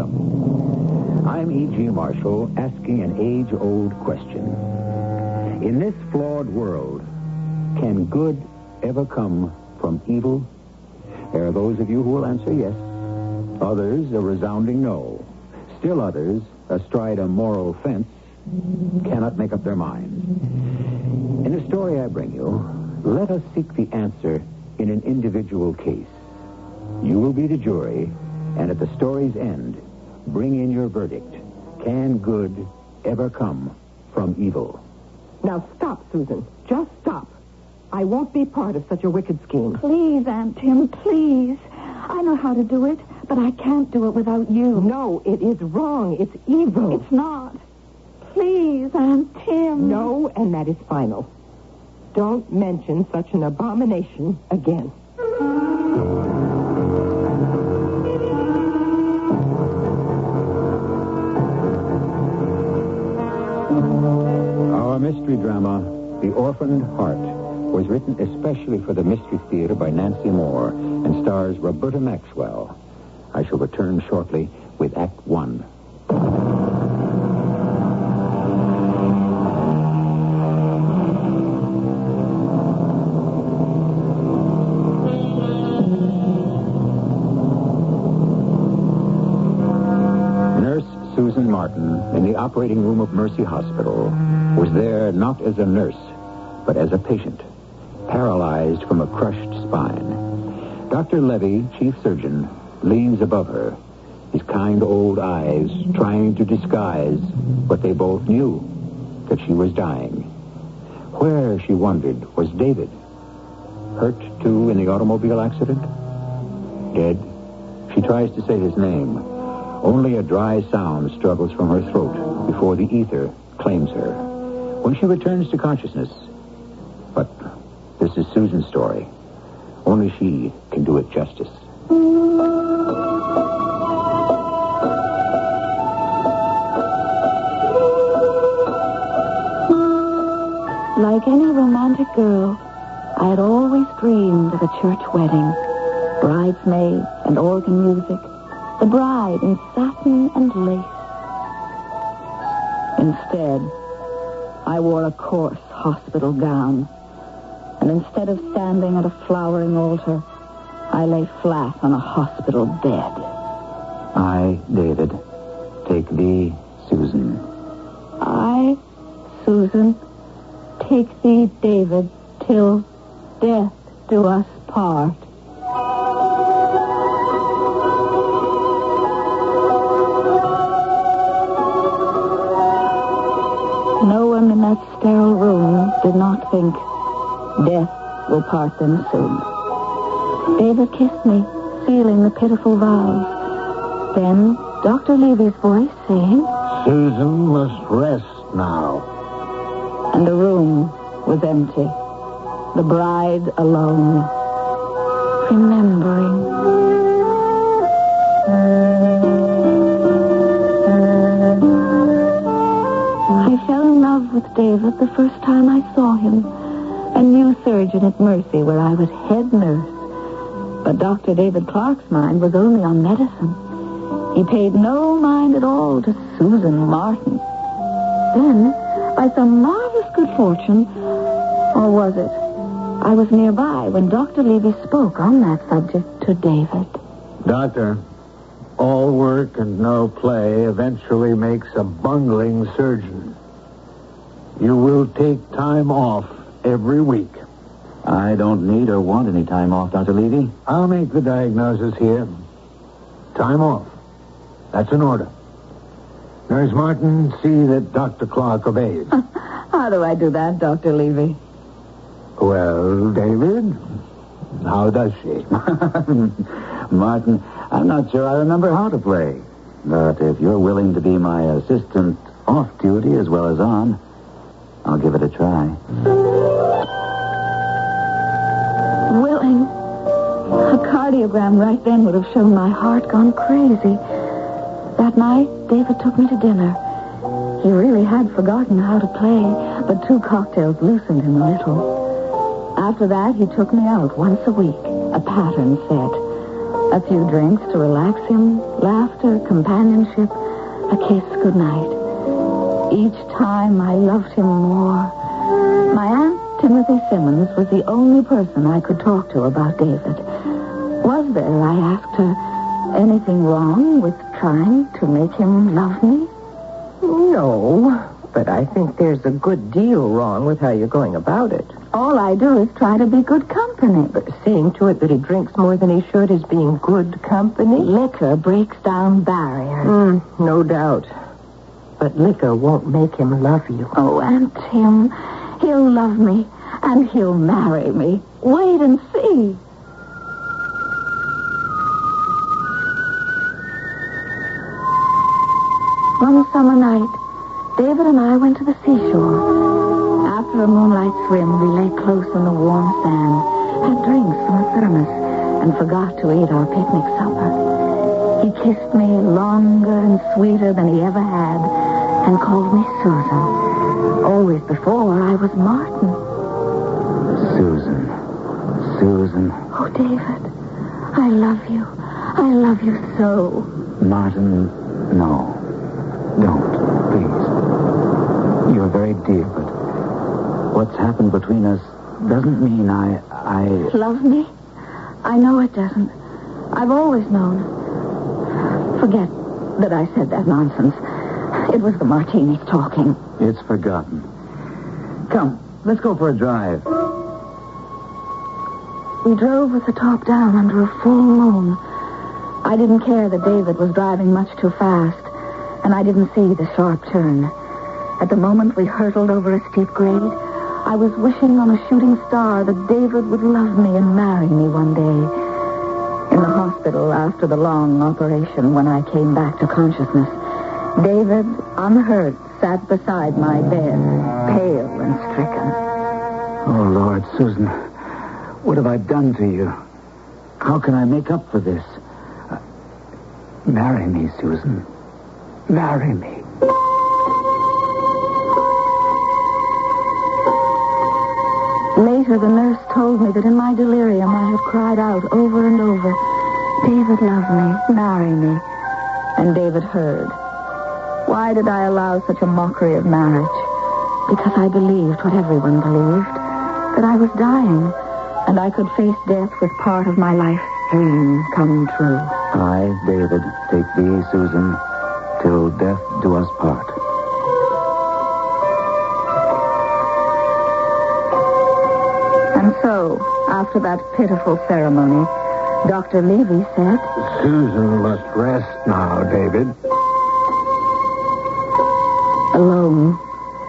Welcome. I'm E.G. Marshall, asking an age-old question. In this flawed world, can good ever come from evil? There are those of you who will answer yes. Others, a resounding no. Still others, astride a moral fence, cannot make up their minds. In the story I bring you, let us seek the answer in an individual case. You will be the jury, and at the story's end, bring in your verdict. Can good ever come from evil? Now stop, Susan. Just stop. I won't be part of such a wicked scheme. Please, Aunt Tim, please. I know how to do it, but I can't do it without you. No, it is wrong. It's evil. It's not. Please, Aunt Tim. No, and that is final. Don't mention such an abomination again. Our mystery drama, The Orphaned Heart, was written especially for the Mystery Theater by Nancy Moore and stars Roberta Maxwell. I shall return shortly with Act One. Nurse Susan Martin, in the operating room of Mercy Hospital, was there not as a nurse, but as a patient, paralyzed from a crushed spine. Dr. Levy, chief surgeon, leans above her, his kind old eyes trying to disguise what they both knew, that she was dying. Where, she wondered, was David? Hurt, too, in the automobile accident? Dead? She tries to say his name. Only a dry sound struggles from her throat before the ether claims her. When she returns to consciousness... But this is Susan's story. Only she can do it justice. Like any romantic girl, I had always dreamed of a church wedding. Bridesmaids and organ music. The bride in satin and lace. Instead, I wore a coarse hospital gown. And instead of standing at a flowering altar, I lay flat on a hospital bed. I, David, take thee, Susan. I, Susan, take thee, David, till death do us part. No one in that sterile room did not think death will part them soon. David kissed me, sealing the pitiful vows. Then Dr. Levy's voice saying, Susan must rest now. And the room was empty. The bride alone, remembering. I fell in love with David the first time I saw him. A new surgeon at Mercy, where I was head nurse. But Dr. David Clark's mind was only on medicine. He paid no mind at all to Susan Martin. Then, by some marvelous good fortune, or was it, I was nearby when Dr. Levy spoke on that subject to David. Doctor, all work and no play eventually makes a bungling surgeon. You will take time off every week. I don't need or want any time off, Dr. Levy. I'll make the diagnosis here. Time off. That's an order. Nurse Martin, see that Dr. Clark obeys. How do I do that, Dr. Levy? Well, David, how does she? Martin, I'm not sure I remember how to play. But if you're willing to be my assistant off duty as well as on, I'll give it a try. Willing. A cardiogram right then would have shown my heart gone crazy. That night, David took me to dinner. He really had forgotten how to play, but 2 cocktails loosened him a little. After that, he took me out once a week, a pattern set. A few drinks to relax him, laughter, companionship, a kiss goodnight. Each time I loved him more. My Aunt Timothy Simmons was the only person I could talk to about David. Was there, I asked her, anything wrong with trying to make him love me? No, but I think there's a good deal wrong with how you're going about it. All I do is try to be good company. But seeing to it that he drinks more than he should is being good company? Liquor breaks down barriers. No doubt. But liquor won't make him love you. Oh, Aunt Tim, he'll love me, and he'll marry me. Wait and see. One summer night, David and I went to the seashore. After a moonlight swim, we lay close in the warm sand, had drinks from a thermos, and forgot to eat our picnic supper. He kissed me longer and sweeter than he ever had, and called me Susan. Always before, I was Martin. Susan. Oh, David, I love you. I love you so. Martin, no. Don't, please. You're very dear, but what's happened between us doesn't mean I... Love me? I know it doesn't. I've always known. Forget that I said that nonsense. It was the martinis talking. It's forgotten. Come, let's go for a drive. We drove with the top down under a full moon. I didn't care that David was driving much too fast, and I didn't see the sharp turn. At the moment we hurtled over a steep grade, I was wishing on a shooting star that David would love me and marry me one day. In the hospital after the long operation, when I came back to consciousness, David, unhurt, sat beside my bed, pale and stricken. Oh, Lord, Susan, what have I done to you? How can I make up for this? Marry me, Susan. Marry me. Later, the nurse told me that in my delirium I had cried out over and over, David, love me, marry me. And David heard. Why did I allow such a mockery of marriage? Because I believed what everyone believed, that I was dying, and I could face death with part of my life's dream come true. I, David, take thee, Susan, till death do us part. And so, after that pitiful ceremony, Dr. Levy said, Susan must rest now, David. Alone,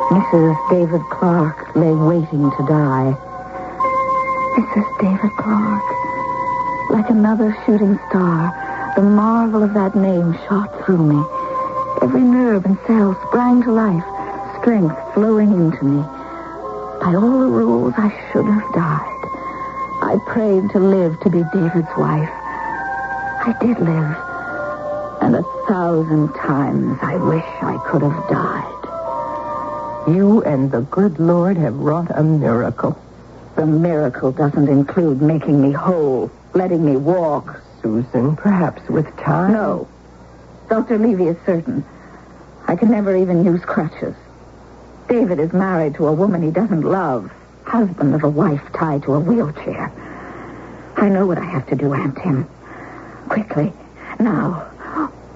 Mrs. David Clark lay waiting to die. Mrs. David Clark. Like another shooting star, the marvel of that name shot through me. Every nerve and cell sprang to life, strength flowing into me. By all the rules, I should have died. I prayed to live to be David's wife. I did live. And 1,000 times I wish I could have died. You and the good Lord have wrought a miracle. The miracle doesn't include making me whole, letting me walk. Susan, perhaps with time. No. Dr. Levy is certain. I can never even use crutches. David is married to a woman he doesn't love. Husband of a wife tied to a wheelchair. I know what I have to do, Aunt Tim. Quickly. Now.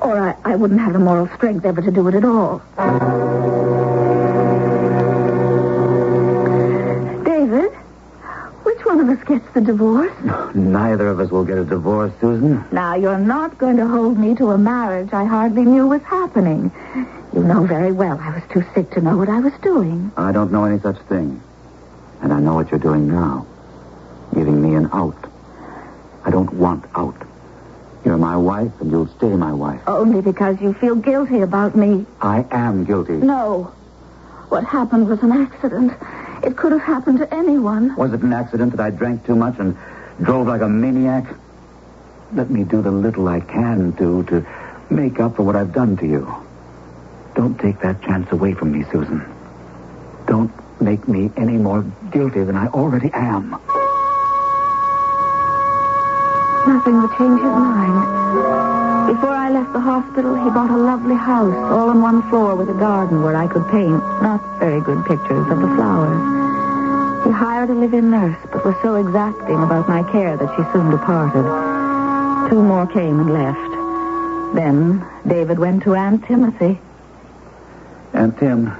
Or I wouldn't have the moral strength ever to do it at all. David, which one of us gets the divorce? Neither of us will get a divorce, Susan. Now, you're not going to hold me to a marriage I hardly knew was happening. You know very well I was too sick to know what I was doing. I don't know any such thing. And I know what you're doing now. Giving me an out. I don't want out. You're my wife, and you'll stay my wife. Only because you feel guilty about me. I am guilty. No. What happened was an accident. It could have happened to anyone. Was it an accident that I drank too much and drove like a maniac? Let me do the little I can do to make up for what I've done to you. Don't take that chance away from me, Susan. Don't make me any more guilty than I already am. nothing to change his mind. Before I left the hospital, he bought a lovely house, all on one floor with a garden where I could paint not very good pictures of the flowers. He hired a live-in nurse, but was so exacting about my care that she soon departed. 2 more came and left. Then David went to Aunt Timothy. Aunt Tim,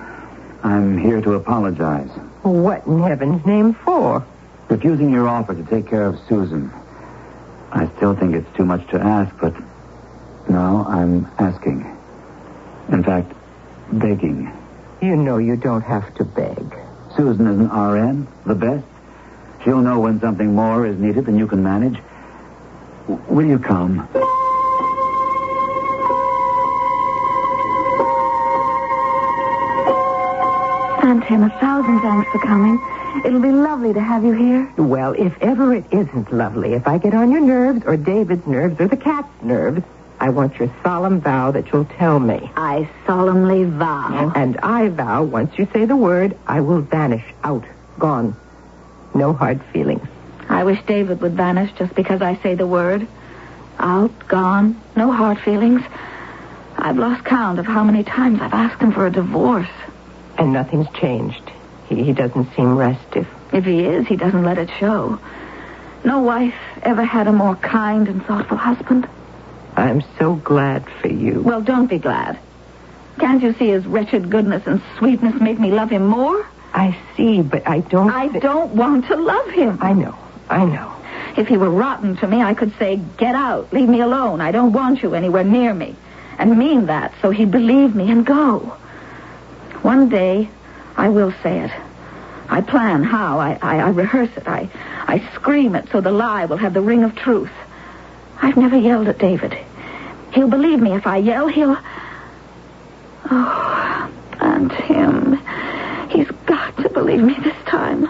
I'm here to apologize. What in heaven's name for? Refusing your offer to take care of Susan. I still think it's too much to ask, but now I'm asking. In fact, begging. You know you don't have to beg. Susan is an RN, the best. She'll know when something more is needed than you can manage. Will you come? Aunt Tim, 1,000 thanks for coming. It'll be lovely to have you here. Well, if ever it isn't lovely, if I get on your nerves or David's nerves or the cat's nerves, I want your solemn vow that you'll tell me. I solemnly vow. And I vow, once you say the word, I will vanish, out, gone. No hard feelings. I wish David would vanish just because I say the word. Out, gone, no hard feelings. I've lost count of how many times I've asked him for a divorce. And nothing's changed. He doesn't seem restive. If he is, he doesn't let it show. No wife ever had a more kind and thoughtful husband. I'm so glad for you. Well, don't be glad. Can't you see his wretched goodness and sweetness make me love him more? I see, but I don't... I don't want to love him. I know. If he were rotten to me, I could say, get out, leave me alone. I don't want you anywhere near me. And mean that so he'd believe me and go. One day, I will say it. I plan how. I rehearse it. I scream it so the lie will have the ring of truth. I've never yelled at David. He'll believe me if I yell. Oh, Aunt Tim, he's got to believe me this time.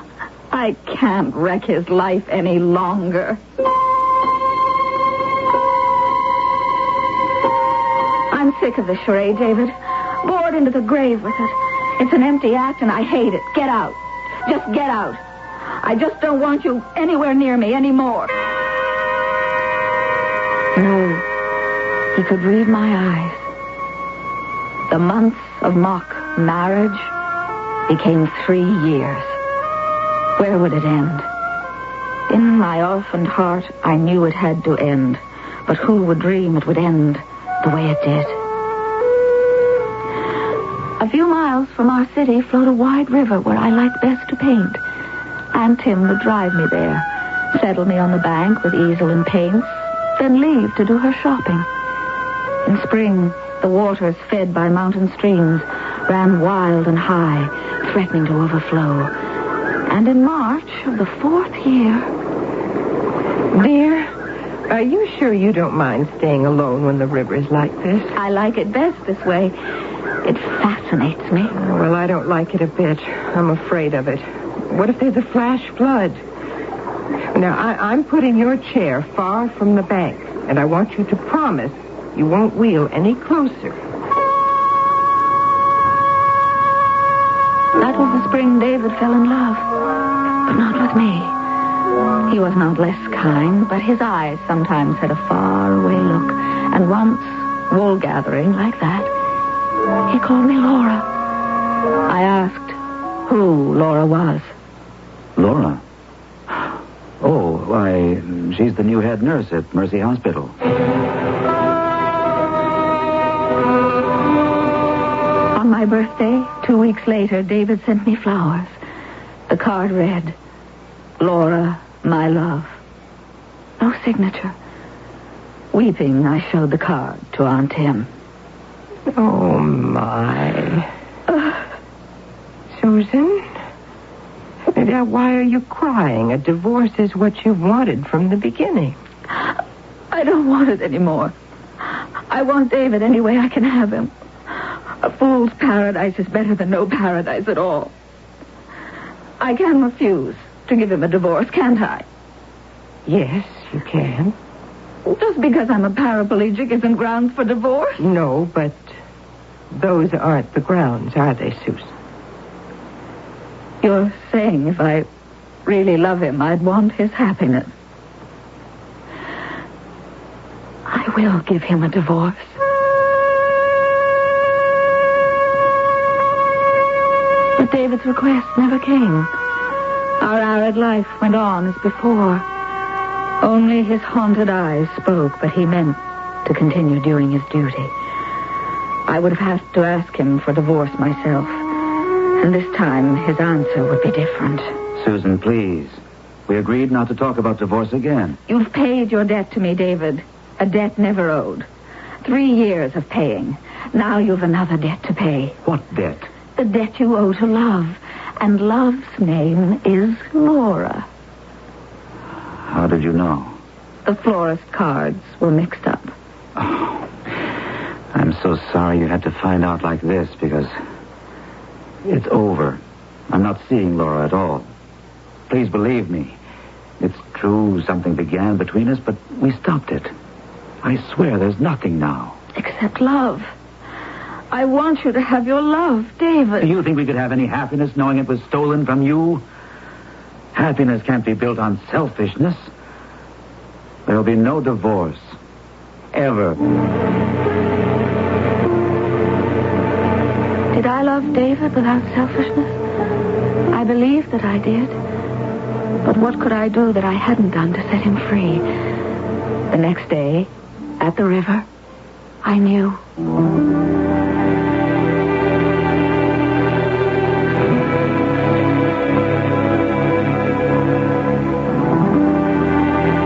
I can't wreck his life any longer. I'm sick of this charade, David. Bored into the grave with it. It's an empty act, and I hate it. Get out. Just get out. I just don't want you anywhere near me anymore. No, he could read my eyes. The months of mock marriage became 3 years. Where would it end? In my orphaned heart, I knew it had to end. But who would dream it would end the way it did? A few miles from our city flowed a wide river where I liked best to paint. Aunt Tim would drive me there, settle me on the bank with easel and paints, then leave to do her shopping. In spring, the waters fed by mountain streams ran wild and high, threatening to overflow. And in March of the 4th year... Dear, are you sure you don't mind staying alone when the river is like this? I like it best this way. It fascinates me. Well, I don't like it a bit. I'm afraid of it. What if there's a flash flood? Now, I'm putting your chair far from the bank, and I want you to promise you won't wheel any closer. That was the spring David fell in love, but not with me. He was not less kind, but his eyes sometimes had a faraway look, and once, wool gathering like that, he called me Laura. I asked who Laura was. Laura? Oh, why, she's the new head nurse at Mercy Hospital. On my birthday, 2 weeks later, David sent me flowers. The card read, Laura, my love. No signature. Weeping, I showed the card to Aunt Tim. Oh, my. Susan? Now, why are you crying? A divorce is what you've wanted from the beginning. I don't want it anymore. I want David any way I can have him. A fool's paradise is better than no paradise at all. I can refuse to give him a divorce, can't I? Yes, you can. Just because I'm a paraplegic isn't grounds for divorce? No, but those aren't the grounds, are they, Susan? You're saying if I really love him, I'd want his happiness. I will give him a divorce. But David's request never came. Our arid life went on as before. Only his haunted eyes spoke, but he meant to continue doing his duty. I would have had to ask him for divorce myself. And this time, his answer would be different. Susan, please. We agreed not to talk about divorce again. You've paid your debt to me, David. A debt never owed. 3 years of paying. Now you've another debt to pay. What debt? The debt you owe to love. And love's name is Laura. How did you know? The florist cards were mixed up. Oh, I'm so sorry you had to find out like this, because it's over. I'm not seeing Laura at all. Please believe me. It's true something began between us, but we stopped it. I swear there's nothing now. Except love. I want you to have your love, David. Do you think we could have any happiness knowing it was stolen from you? Happiness can't be built on selfishness. There'll be no divorce. Ever. Did I love David without selfishness? I believe that I did. But what could I do that I hadn't done to set him free? The next day, at the river, I knew.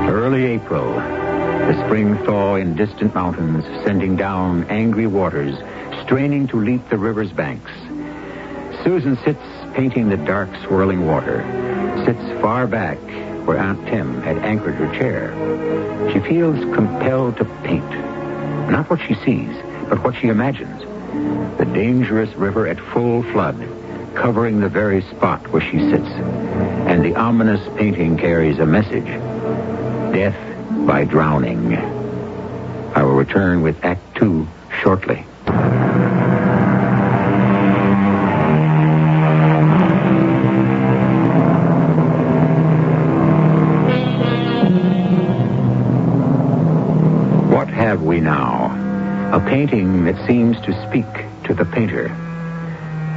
Early April, the spring thaw in distant mountains, sending down angry waters, straining to leap the river's banks. Susan sits painting the dark, swirling water, sits far back where Aunt Tim had anchored her chair. She feels compelled to paint. Not what she sees, but what she imagines. The dangerous river at full flood, covering the very spot where she sits. And the ominous painting carries a message. Death by drowning. I will return with Act 2 shortly. What have we now? A painting that seems to speak to the painter.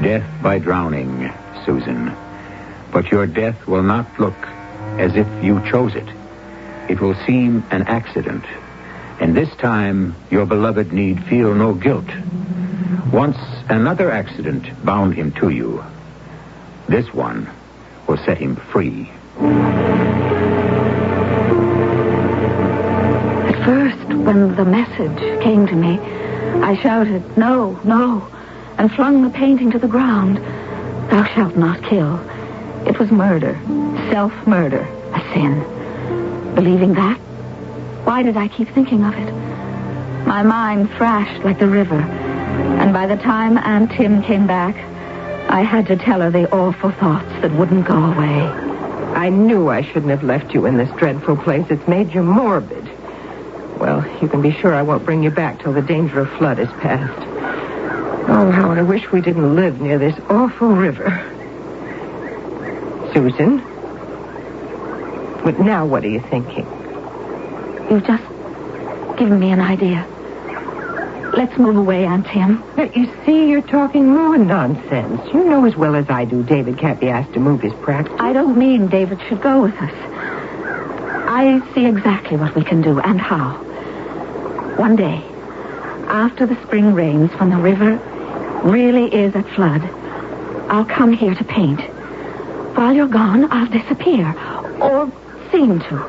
Death by drowning, Susan. But your death will not look as if you chose it. It will seem an accident. And this time, your beloved need feel no guilt. Once another accident bound him to you. This one will set him free. At first, when the message came to me, I shouted, "No, no," and flung the painting to the ground. "Thou shalt not kill." It was murder, self-murder, a sin. Believing that, why did I keep thinking of it? My mind thrashed like the river, and by the time Aunt Tim came back, I had to tell her the awful thoughts that wouldn't go away. I knew I shouldn't have left you in this dreadful place. It's made you morbid. Well, you can be sure I won't bring you back till the danger of flood is past. Oh, how I wish we didn't live near this awful river. Susan? But now what are you thinking? You've just given me an idea. Let's move away, Aunt Tim. But you see, you're talking more nonsense. You know as well as I do David can't be asked to move his practice. I don't mean David should go with us. I see exactly what we can do and how. One day, after the spring rains, when the river really is at flood, I'll come here to paint. While you're gone, I'll disappear. Or seem to.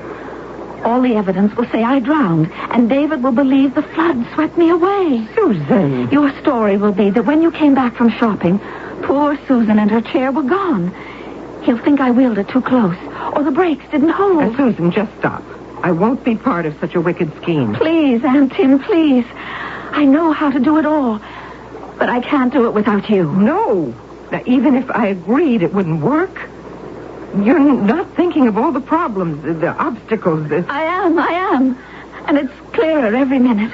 All the evidence will say I drowned, and David will believe the flood swept me away. Susan! Your story will be that when you came back from shopping, poor Susan and her chair were gone. He'll think I wheeled it too close, or the brakes didn't hold. Susan, just stop. I won't be part of such a wicked scheme. Please, Aunt Tim, please. I know how to do it all, but I can't do it without you. No. Now, even if I agreed, it wouldn't work. You're not thinking of all the problems, the obstacles. I am. And it's clearer every minute.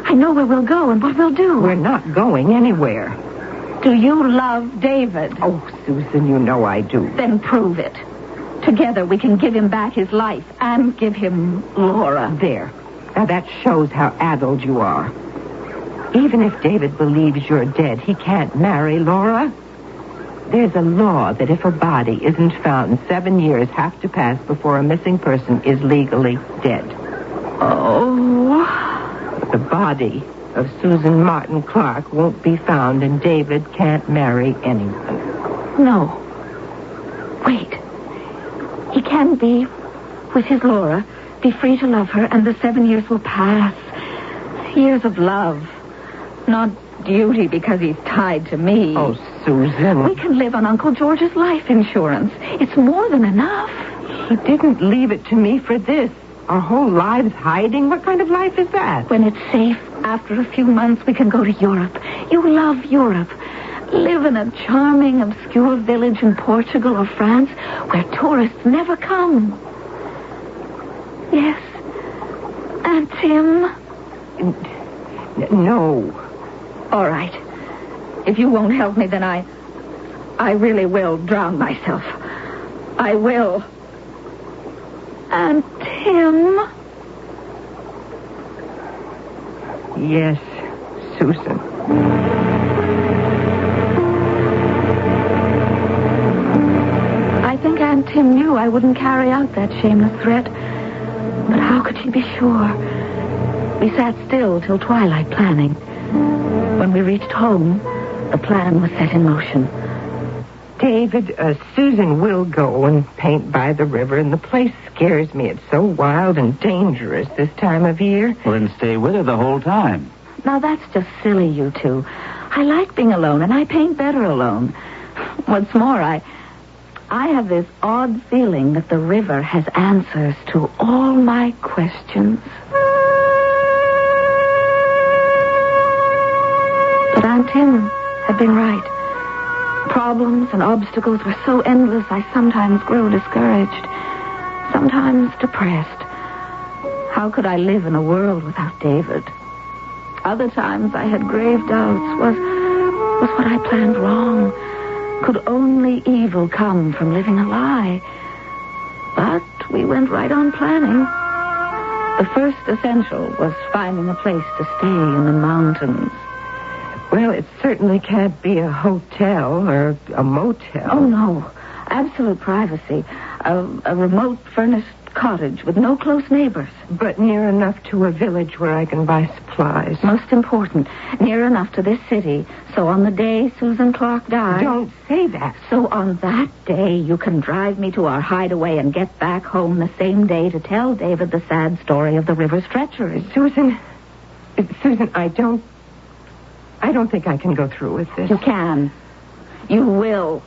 I know where we'll go and what we'll do. We're not going anywhere. Do you love David? Oh, Susan, you know I do. Then prove it. Together we can give him back his life and give him Laura. There. Now, that shows how addled you are. Even if David believes you're dead, he can't marry Laura. There's a law that if a body isn't found, 7 years have to pass before a missing person is legally dead. Oh. The body of Susan Martin Clark won't be found, and David can't marry anyone. No. Wait. He can be with his Laura, be free to love her, and the 7 years will pass. Years of love. Not duty because he's tied to me. Oh, Susan. We can live on Uncle George's life insurance. It's more than enough. He didn't leave it to me for this. Our whole lives hiding? What kind of life is that? When it's safe, after a few months, we can go to Europe. You love Europe. Live in a charming, obscure village in Portugal or France where tourists never come. Yes. Aunt Tim? No. All right. If you won't help me, then I really will drown myself. I will. Aunt Tim? Yes, Susan. I think Aunt Tim knew I wouldn't carry out that shameless threat. But how could she be sure? We sat still till twilight planning. When we reached home, the plan was set in motion. David, Susan will go and paint by the river, and the place scares me. It's so wild and dangerous this time of year. Well, then stay with her the whole time. Now, that's just silly, you two. I like being alone, and I paint better alone. What's more, I have this odd feeling that the river has answers to all my questions. But Aunt Tim had been right. Problems and obstacles were so endless, I sometimes grew discouraged, sometimes depressed. How could I live in a world without David? Other times I had grave doubts. Was what I planned wrong? Could only evil come from living a lie? But we went right on planning. The first essential was finding a place to stay in the mountains. Well, it certainly can't be a hotel or a motel. Oh, no. Absolute privacy. A remote furnished cottage with no close neighbors. But near enough to a village where I can buy supplies. Most important, near enough to this city, so on the day Susan Clark died... Don't say that. So on that day, you can drive me to our hideaway and get back home the same day to tell David the sad story of the river's treachery. Susan, I don't think I can go through with this. You can. You will.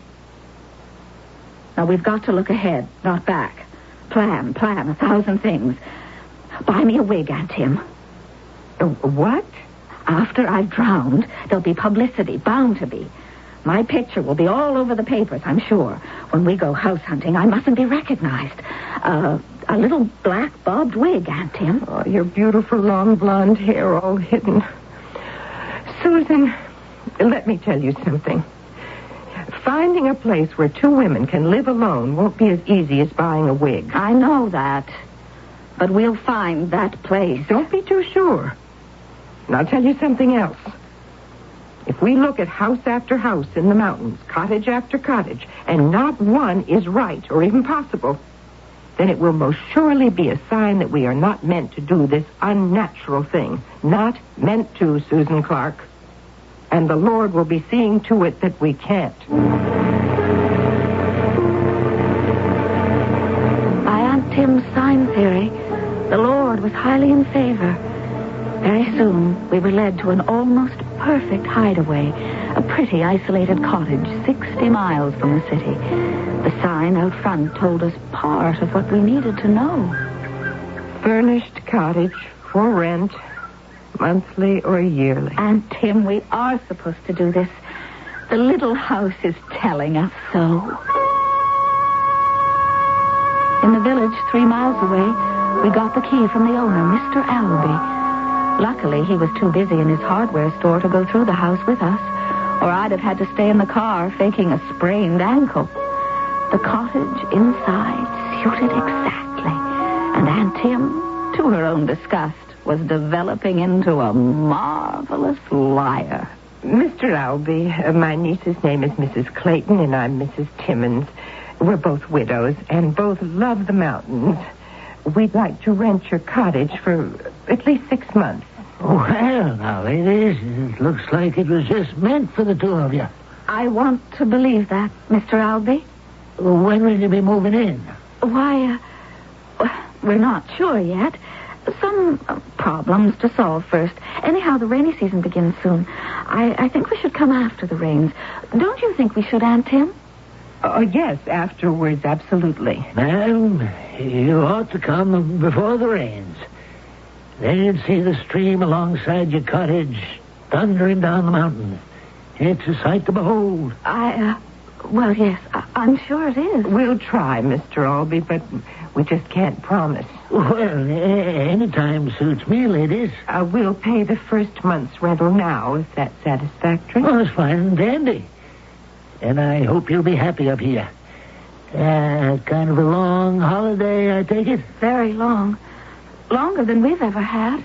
Now, we've got to look ahead, not back. Plan, 1,000 things. Buy me a wig, Aunt Tim. What? After I've drowned, there'll be publicity, bound to be. My picture will be all over the papers, I'm sure. When we go house hunting, I mustn't be recognized. A little black bobbed wig, Aunt Tim. Oh, your beautiful long blonde hair all hidden. Susan, let me tell you something. Finding a place where two women can live alone won't be as easy as buying a wig. I know that. But we'll find that place. Don't be too sure. And I'll tell you something else. If we look at house after house in the mountains, cottage after cottage, and not one is right or even possible, then it will most surely be a sign that we are not meant to do this unnatural thing. Not meant to, Susan Clark. And the Lord will be seeing to it that we can't. By Aunt Tim's sign theory, the Lord was highly in favor. Very soon, we were led to an almost perfect hideaway, a pretty isolated cottage 60 miles from the city. The sign out front told us part of what we needed to know. Furnished cottage for rent, monthly or yearly. Aunt Tim, we are supposed to do this. The little house is telling us so. In the village 3 miles away, we got the key from the owner, Mr. Albee. Luckily, he was too busy in his hardware store to go through the house with us, or I'd have had to stay in the car faking a sprained ankle. The cottage inside suited exactly, and Aunt Tim, to her own disgust, was developing into a marvelous liar. Mr. Albee, my niece's name is Mrs. Clayton, and I'm Mrs. Timmons. We're both widows and both love the mountains. We'd like to rent your cottage for at least 6 months. Well, now, ladies, it looks like it was just meant for the two of you. I want to believe that, Mr. Albee. When will you be moving in? Why, we're not sure yet. Some problems to solve first. Anyhow, the rainy season begins soon. I think we should come after the rains. Don't you think we should, Aunt Tim? Oh, yes, afterwards, absolutely. Ma'am, you ought to come before the rains. Then you'd see the stream alongside your cottage thundering down the mountain. It's a sight to behold. Well, yes, I'm sure it is. We'll try, Mr. Albee, but we just can't promise. Well, any time suits me, ladies. We'll pay the first month's rental now, if that's satisfactory. Oh, it's fine and dandy. And I hope you'll be happy up here. Kind of a long holiday, I take it? Very long. Longer than we've ever had.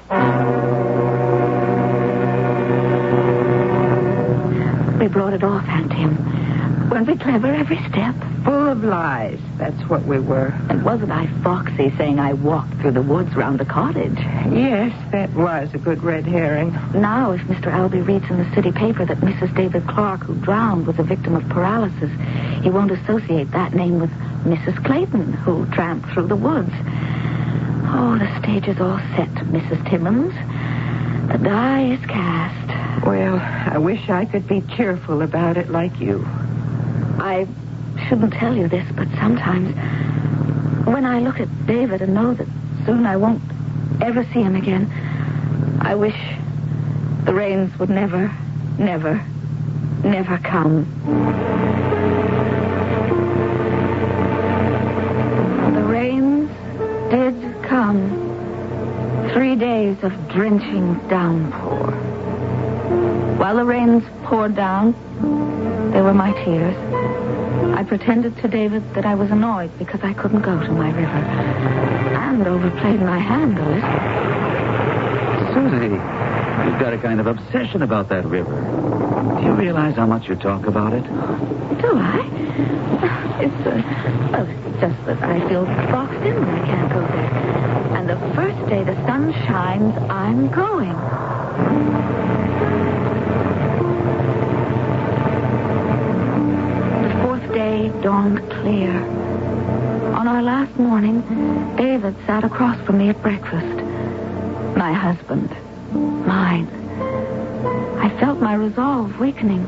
We brought it off, Aunt Tim. Weren't we clever every step? Full of lies. That's what we were. And wasn't I foxy saying I walked through the woods round the cottage? Yes, that was a good red herring. Now, if Mr. Albee reads in the city paper that Mrs. David Clark, who drowned, was a victim of paralysis, he won't associate that name with Mrs. Clayton, who tramped through the woods. Oh, the stage is all set, Mrs. Timmons. The die is cast. Well, I wish I could be cheerful about it like you. I shouldn't tell you this, but sometimes when I look at David and know that soon I won't ever see him again, I wish the rains would never, never, never come. The rains did come. 3 days of drenching downpour. While the rains poured down, they were my tears. I pretended to David that I was annoyed because I couldn't go to my river, and overplayed my hand a little. Susie, you've got a kind of obsession about that river. Do you realize how much you talk about it? Do I? It's just that I feel boxed in when I can't go there. And the first day the sun shines, I'm going. The fourth day dawned clear. On our last morning, David sat across from me at breakfast. My husband. Mine. I felt my resolve weakening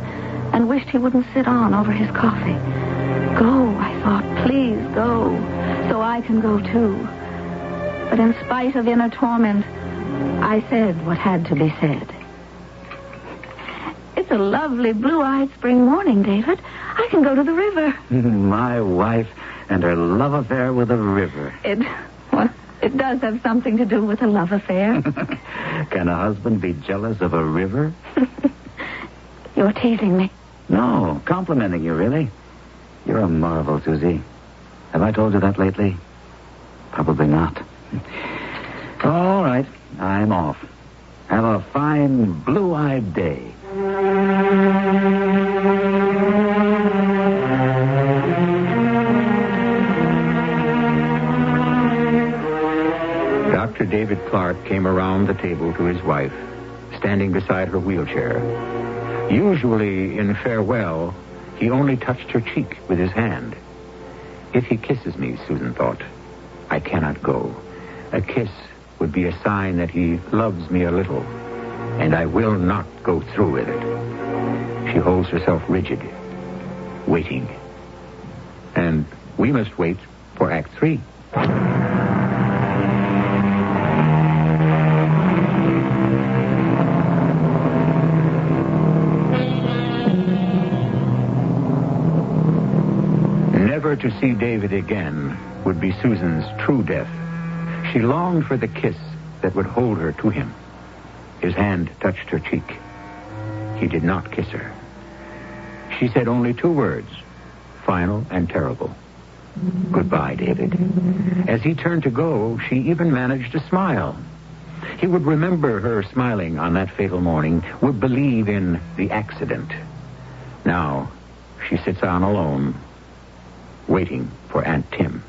and wished he wouldn't sit on over his coffee. Go, I thought, please go, so I can go too. But in spite of inner torment, I said what had to be said. It's a lovely blue-eyed spring morning, David. I can go to the river. My wife and her love affair with a river. It does have something to do with a love affair. Can a husband be jealous of a river? You're teasing me. No, complimenting you, really. You're a marvel, Susie. Have I told you that lately? Probably not. All right, I'm off. Have a fine, blue-eyed day. Dr. David Clark came around the table to his wife, standing beside her wheelchair. Usually, in farewell, he only touched her cheek with his hand. If he kisses me, Susan thought, I cannot go. A kiss would be a sign that he loves me a little, and I will not go through with it. She holds herself rigid, waiting. And we must wait for Act 3. Never to see David again would be Susan's true death. She longed for the kiss that would hold her to him. His hand touched her cheek. He did not kiss her. She said only 2 words, final and terrible. Goodbye, David. As he turned to go, she even managed to smile. He would remember her smiling on that fatal morning, would believe in the accident. Now, she sits on alone, waiting for Aunt Tim.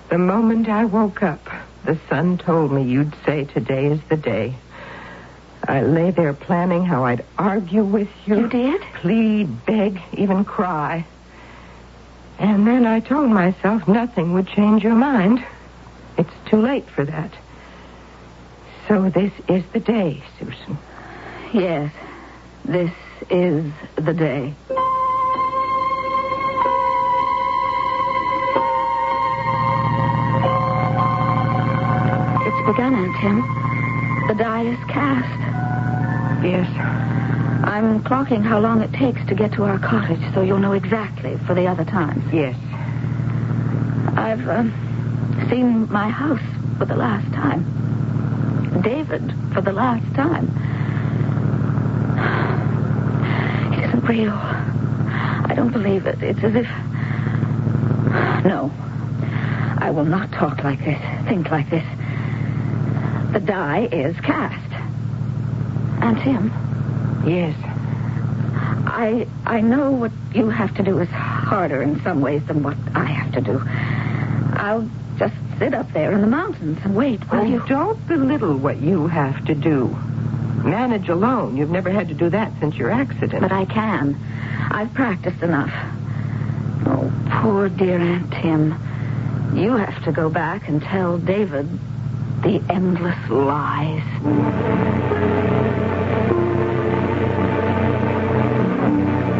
The moment I woke up, the sun told me you'd say today is the day. I lay there planning how I'd argue with you. You did? Plead, beg, even cry. And then I told myself nothing would change your mind. It's too late for that. So this is the day, Susan. Yes, this is the day. It's begun, Aunt Tim. The die is cast. Yes. I'm clocking how long it takes to get to our cottage, so you'll know exactly for the other times. Yes. I've seen my house for the last time. David for the last time. It isn't real. I don't believe it. It's as if... No. I will not talk like this, think like this. The die is cast. Aunt Tim. Yes. I know what you have to do is harder in some ways than what I have to do. I'll just sit up there in the mountains and wait, will you? Don't belittle what you have to do. Manage alone. You've never had to do that since your accident. But I can. I've practiced enough. Oh, poor dear Aunt Tim. You have to go back and tell David the endless lies.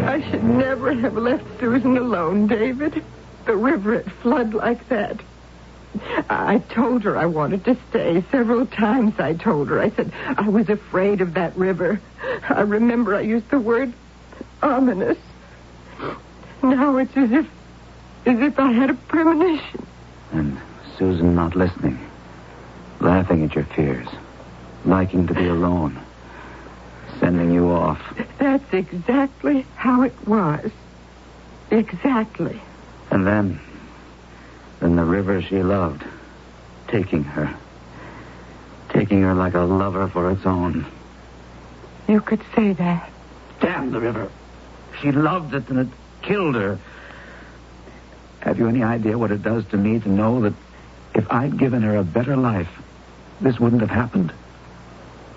I should never have left Susan alone, David. The river at flood like that. I told her I wanted to stay. Several times I told her. I said I was afraid of that river. I remember I used the word ominous. Now it's as if I had a premonition. And Susan not listening, laughing at your fears, liking to be alone, sending you off. That's exactly how it was. Exactly. And then the river she loved, taking her like a lover for its own. You could say that. Damn the river. She loved it and it killed her. Have you any idea what it does to me to know that if I'd given her a better life, this wouldn't have happened?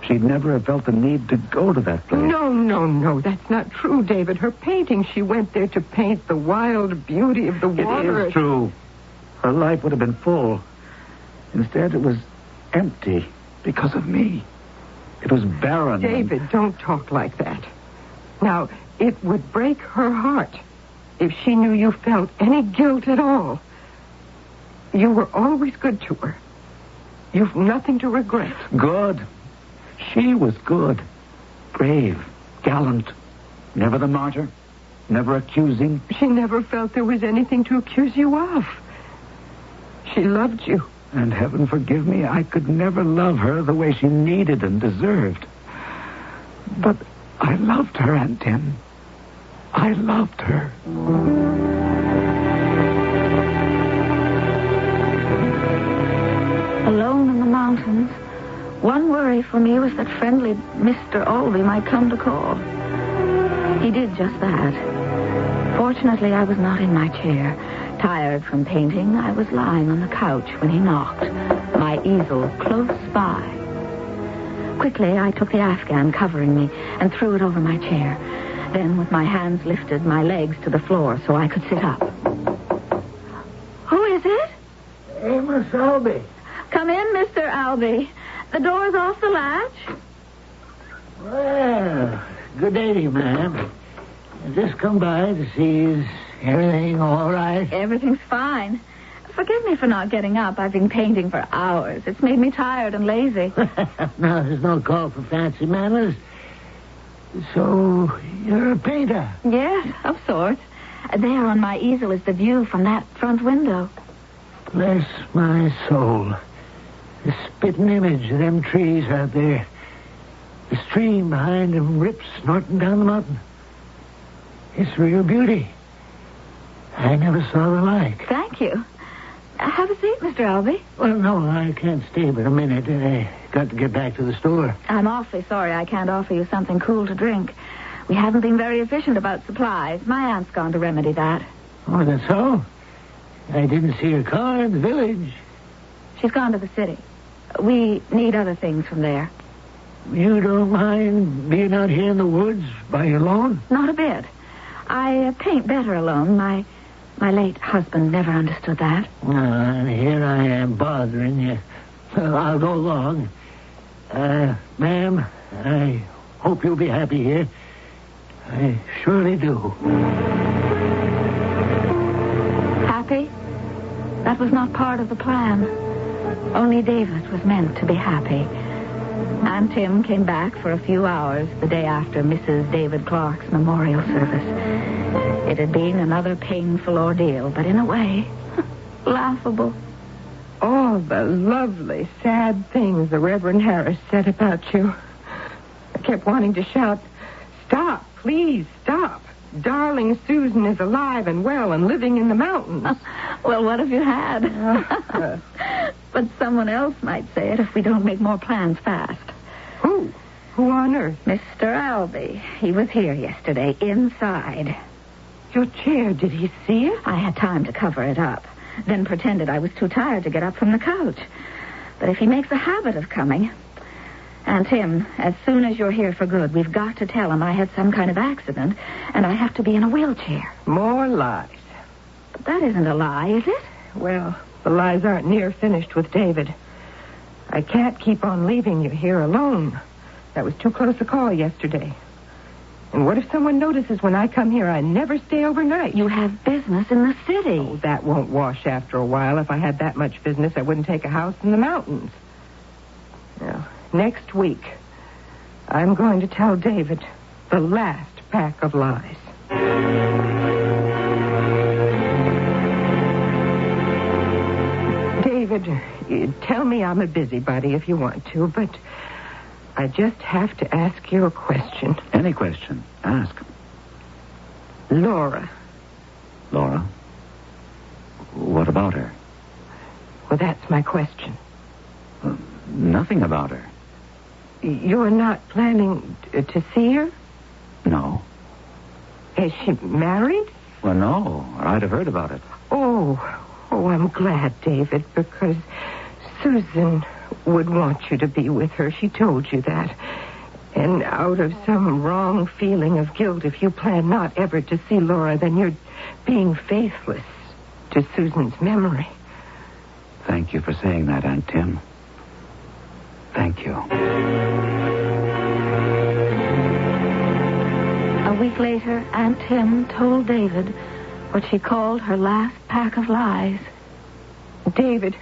She'd never have felt the need to go to that place. No. That's not true, David. Her painting, she went there to paint the wild beauty of the water. It is true. Her life would have been full. Instead, it was empty because of me. It was barren. David, don't talk like that. Now, it would break her heart if she knew you felt any guilt at all. You were always good to her. You've nothing to regret. Good. She was good. Brave. Gallant. Never the martyr. Never accusing. She never felt there was anything to accuse you of. She loved you. And heaven forgive me, I could never love her the way she needed and deserved. But I loved her, Aunt Tim. I loved her. Alone in the mountains, one worry for me was that friendly Mr. Albee might come to call. He did just that. Fortunately, I was not in my chair. Tired from painting, I was lying on the couch when he knocked, my easel close by. Quickly, I took the Afghan covering me and threw it over my chair. Then, with my hands lifted, my legs to the floor so I could sit up. Who is it? Hey, Miss Albee. Come in, Mr. Albee. The door's off the latch. Well, good day to you, ma'am. I just come by to see is everything all right? Everything's fine. Forgive me for not getting up. I've been painting for hours. It's made me tired and lazy. No, there's no call for fancy manners. So, you're a painter? Yes, of sorts. There on my easel is the view from that front window. Bless my soul. The spitting image of them trees out there. The stream behind them rips snorting down the mountain. It's real beauty. I never saw the like. Thank you. Have a seat, Mr. Albee. Well, no, I can't stay but a minute. I got to get back to the store. I'm awfully sorry I can't offer you something cool to drink. We haven't been very efficient about supplies. My aunt's gone to remedy that. Oh, that's so? I didn't see her car in the village. She's gone to the city. We need other things from there. You don't mind being out here in the woods by your alone? Not a bit. I paint better alone. My late husband never understood that. And here I am bothering you. I'll go along. Ma'am, I hope you'll be happy here. I surely do. Happy? That was not part of the plan. Only David was meant to be happy. Aunt Tim came back for a few hours the day after Mrs. David Clark's memorial service. It had been another painful ordeal, but in a way, laughable. All the lovely, sad things the Reverend Harris said about you. I kept wanting to shout, "Stop, please, stop. Darling Susan is alive and well and living in the mountains." Well, what have you had? But someone else might say it if we don't make more plans fast. Who? Who on earth? Mr. Albee. He was here yesterday, inside. Your chair, did he see it? I had time to cover it up, then pretended I was too tired to get up from the couch. But if he makes a habit of coming... Aunt Tim, as soon as you're here for good, we've got to tell him I had some kind of accident, and I have to be in a wheelchair. More lies. But that isn't a lie, is it? Well, the lies aren't near finished with David. I can't keep on leaving you here alone. That was too close a call yesterday. And what if someone notices when I come here I never stay overnight? You have business in the city. Oh, that won't wash after a while. If I had that much business, I wouldn't take a house in the mountains. Now, next week, I'm going to tell David the last pack of lies. David, tell me I'm a busybody if you want to, but I just have to ask you a question. Any question. Ask. Laura. Laura? What about her? Well, that's my question. Nothing about her. You're not planning to see her? No. Is she married? Well, no. I'd have heard about it. Oh, I'm glad, David, because Susan would want you to be with her. She told you that. And out of some wrong feeling of guilt, if you plan not ever to see Laura, then you're being faithless to Susan's memory. Thank you for saying that, Aunt Tim. Thank you. A week later, Aunt Tim told David what she called her last pack of lies. David,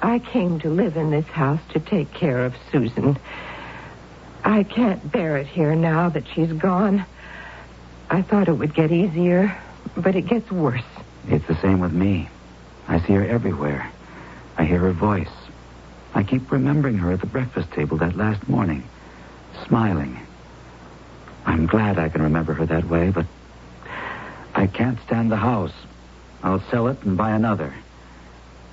I came to live in this house to take care of Susan. I can't bear it here now that she's gone. I thought it would get easier, but it gets worse. It's the same with me. I see her everywhere. I hear her voice. I keep remembering her at the breakfast table that last morning, smiling. I'm glad I can remember her that way, but I can't stand the house. I'll sell it and buy another.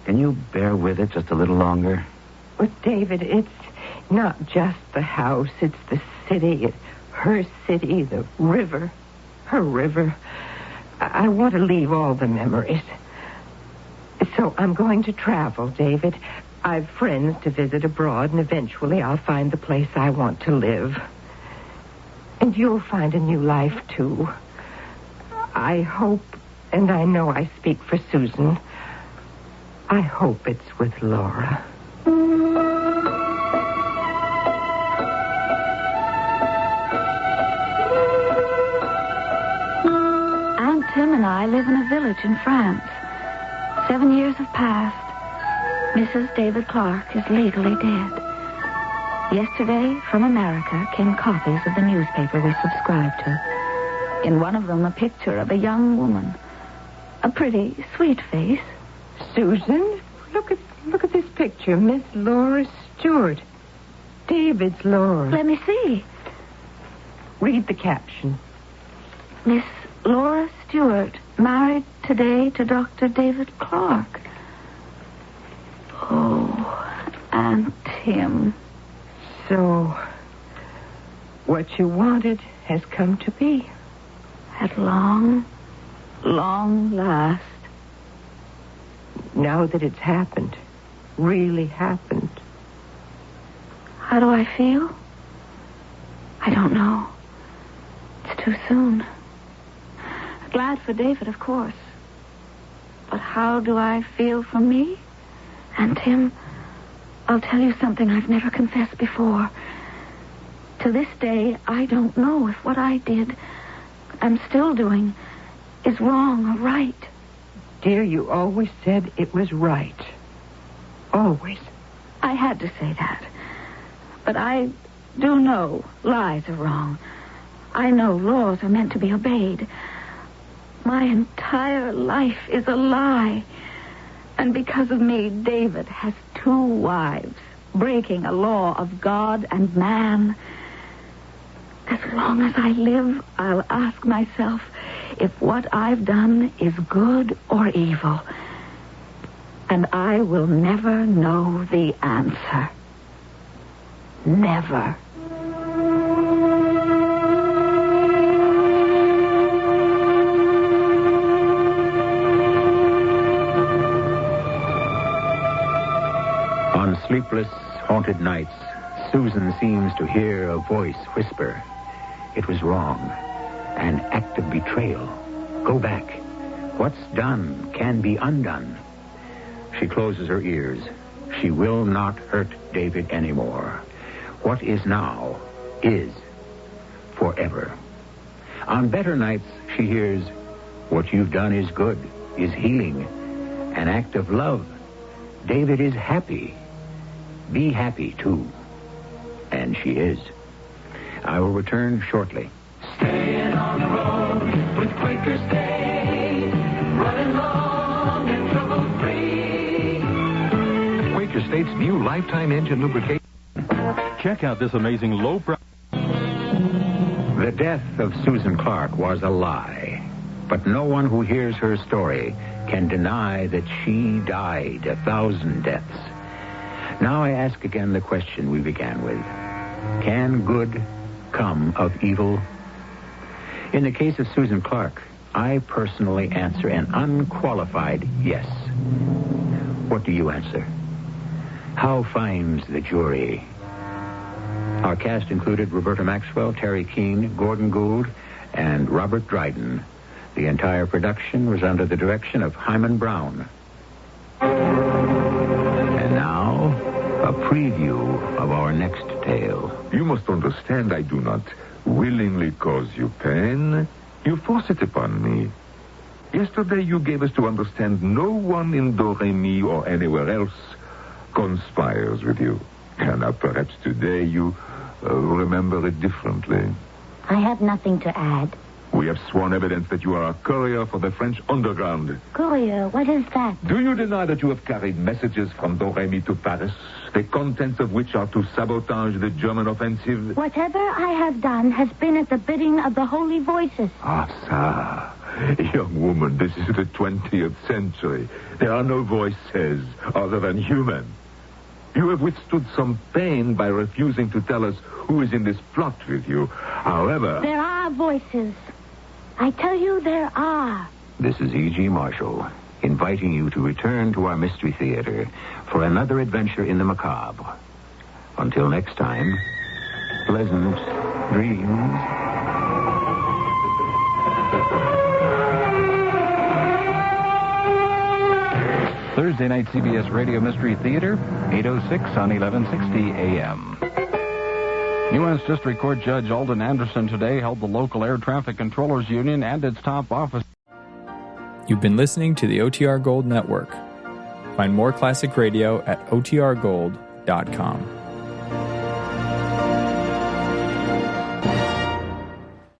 Can you bear with it just a little longer? But, David, it's not just the house. It's the city. Her city, the river. Her river. I want to leave all the memories. So I'm going to travel, David. I've friends to visit abroad, and eventually I'll find the place I want to live. And you'll find a new life, too. I hope, and I know I speak for Susan, I hope it's with Laura. Aunt Tim and I live in a village in France. 7 years have passed. Mrs. David Clark is legally dead. Yesterday, from America, came copies of the newspaper we subscribed to. In one of them, a picture of a young woman. A pretty, sweet face. Susan, look at this picture. Miss Laura Stewart. David's Laura. Let me see. Read the caption. Miss Laura Stewart, married today to Dr. David Clark. Aunt Tim. So, what you wanted has come to be. At long, long last. Now that it's happened, really happened. How do I feel? I don't know. It's too soon. Glad for David, of course. But how do I feel for me? And Tim, I'll tell you something I've never confessed before. To this day, I don't know if what I did, I'm still doing, is wrong or right. Dear, you always said it was right. Always. I had to say that. But I do know lies are wrong. I know laws are meant to be obeyed. My entire life is a lie. And because of me, David has 2 wives, breaking a law of God and man. As long as I live, I'll ask myself if what I've done is good or evil. And I will never know the answer. Never. On sleepless, haunted nights, Susan seems to hear a voice whisper, "It was wrong. An act of betrayal. Go back. What's done can be undone." She closes her ears. She will not hurt David anymore. What is now is forever. On better nights, she hears, "What you've done is good, is healing, an act of love. David is happy. Be happy, too." And she is. I will return shortly. Staying on the road with Quaker Stay, running long and trouble-free. Quaker State's new lifetime engine lubrication. Check out this amazing low price. The death of Susan Clark was a lie, but no one who hears her story can deny that she died 1,000 deaths. Now I ask again the question we began with. Can good come of evil? In the case of Susan Clark, I personally answer an unqualified yes. What do you answer? How finds the jury? Our cast included Roberta Maxwell, Terry Keane, Gordon Gould, and Robert Dryden. The entire production was under the direction of Hyman Brown. And now, a preview of our next tale. You must understand I do not willingly cause you pain. You force it upon me. Yesterday you gave us to understand no one in Doremi or anywhere else conspires with you. And now perhaps today you remember it differently. I have nothing to add. We have sworn evidence that you are a courier for the French underground. Courier, what is that? Do you deny that you have carried messages from Doremi to Paris, the contents of which are to sabotage the German offensive? Whatever I have done has been at the bidding of the Holy Voices. Ah, sir. Young woman, this is the 20th century. There are no voices other than human. You have withstood some pain by refusing to tell us who is in this plot with you. However... There are voices. I tell you there are. This is E.G. Marshall, inviting you to return to our Mystery Theater for another adventure in the macabre. Until next time, pleasant dreams. Thursday night CBS Radio Mystery Theater, 8:06 on 1160 AM. U.S. District Court Judge Alden Anderson today held the local Air Traffic Controllers Union and its top office. You've been listening to the OTR Gold Network. Find more classic radio at otrgold.com.